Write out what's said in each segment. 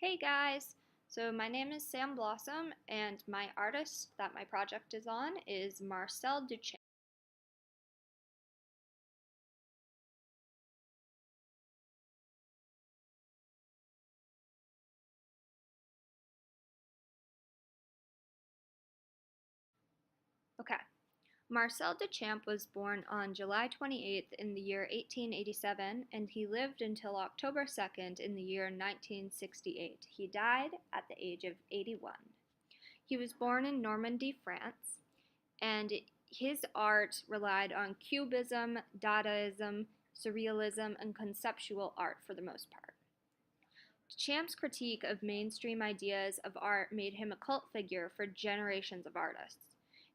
Hey guys! So my name is Sam Blossom and my artist that my project is on is Marcel Duchamp. Okay. Marcel Duchamp was born on July 28th in the year 1887 and he lived until October 2nd in the year 1968. He died at the age of 81. He was born in Normandy, France, and his art relied on Cubism, Dadaism, Surrealism, and conceptual art for the most part. Duchamp's critique of mainstream ideas of art made him a cult figure for generations of artists.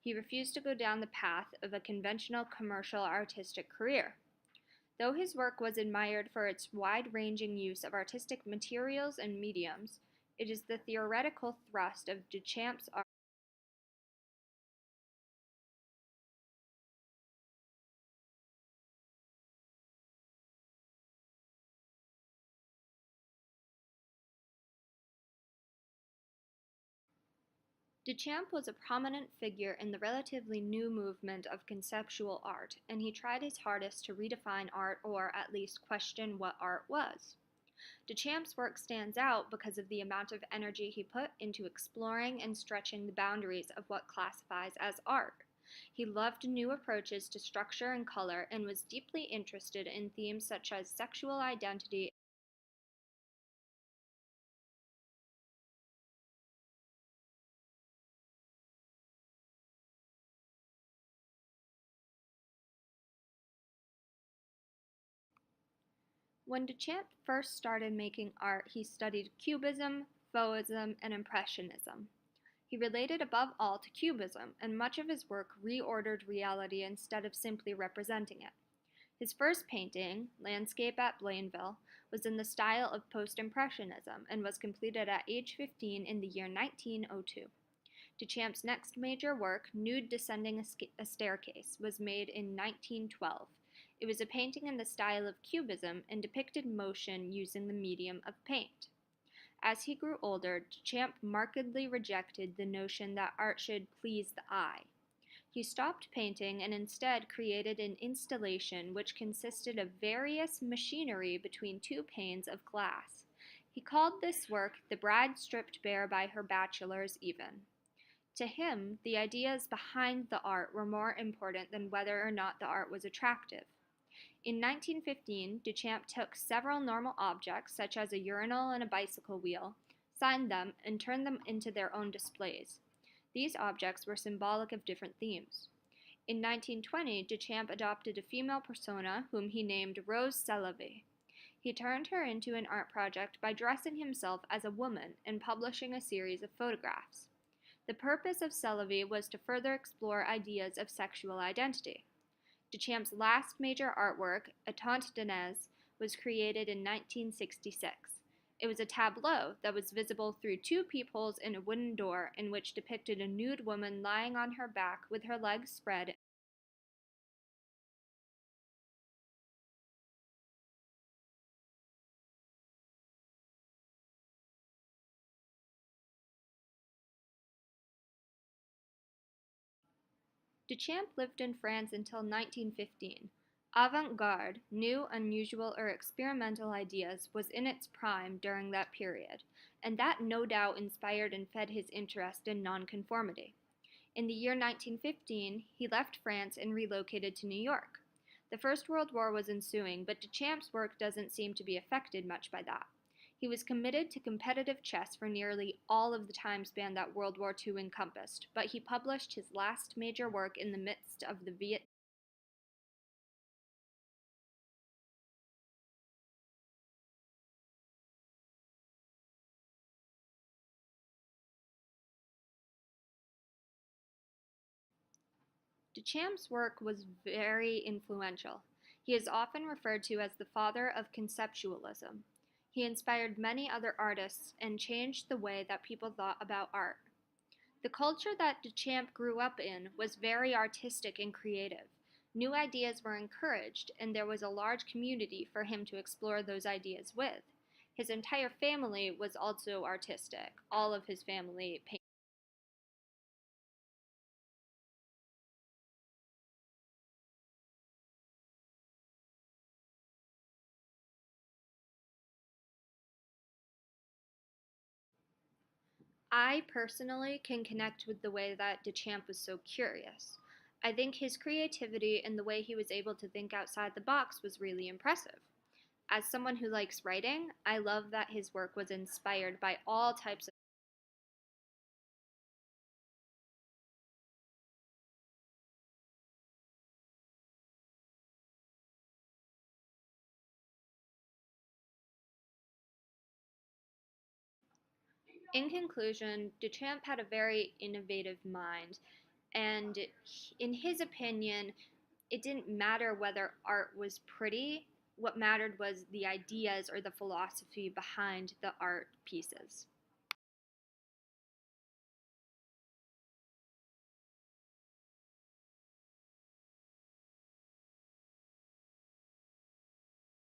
He refused to go down the path of a conventional commercial artistic career. Though his work was admired for its wide-ranging use of artistic materials and mediums, it is the theoretical thrust of Duchamp's art. Duchamp was a prominent figure in the relatively new movement of conceptual art, and he tried his hardest to redefine art or at least question what art was. Duchamp's work stands out because of the amount of energy he put into exploring and stretching the boundaries of what classifies as art. He loved new approaches to structure and color and was deeply interested in themes such as sexual identity. When Duchamp first started making art, he studied Cubism, Fauvism, and Impressionism. He related above all to Cubism, and much of his work reordered reality instead of simply representing it. His first painting, Landscape at Blainville, was in the style of post-impressionism and was completed at age 15 in the year 1902. Duchamp's next major work, Nude Descending a Staircase, was made in 1912. It was a painting in the style of Cubism and depicted motion using the medium of paint. As he grew older, Duchamp markedly rejected the notion that art should please the eye. He stopped painting and instead created an installation which consisted of various machinery between two panes of glass. He called this work The Bride Stripped Bare by Her Bachelor's Even. To him, the ideas behind the art were more important than whether or not the art was attractive. In 1915, Duchamp took several normal objects, such as a urinal and a bicycle wheel, signed them, and turned them into their own displays. These objects were symbolic of different themes. In 1920, Duchamp adopted a female persona whom he named Rose Célavy. He turned her into an art project by dressing himself as a woman and publishing a series of photographs. The purpose of Célavy was to further explore ideas of sexual identity. Duchamp's last major artwork, A Tante Danez, was created in 1966. It was a tableau that was visible through two peepholes in a wooden door in which depicted a nude woman lying on her back with her legs spread. Duchamp lived in France until 1915. Avant-garde, new, unusual, or experimental ideas was in its prime during that period, and that no doubt inspired and fed his interest in nonconformity. In the year 1915, he left France and relocated to New York. The First World War was ensuing, but Duchamp's work doesn't seem to be affected much by that. He was committed to competitive chess for nearly all of the time span that World War II encompassed, but he published his last major work in the midst of the Vietnam. Duchamp's work was very influential. He is often referred to as the father of conceptualism. He inspired many other artists and changed the way that people thought about art. The culture that Duchamp grew up in was very artistic and creative. New ideas were encouraged, and there was a large community for him to explore those ideas with. His entire family was also artistic. All of his family painted. I personally can connect with the way that Duchamp was so curious. I think his creativity and the way he was able to think outside the box was really impressive. As someone who likes writing, I love that his work was inspired by all types of. In conclusion, Duchamp had a very innovative mind, and in his opinion, it didn't matter whether art was pretty. What mattered was the ideas or the philosophy behind the art pieces.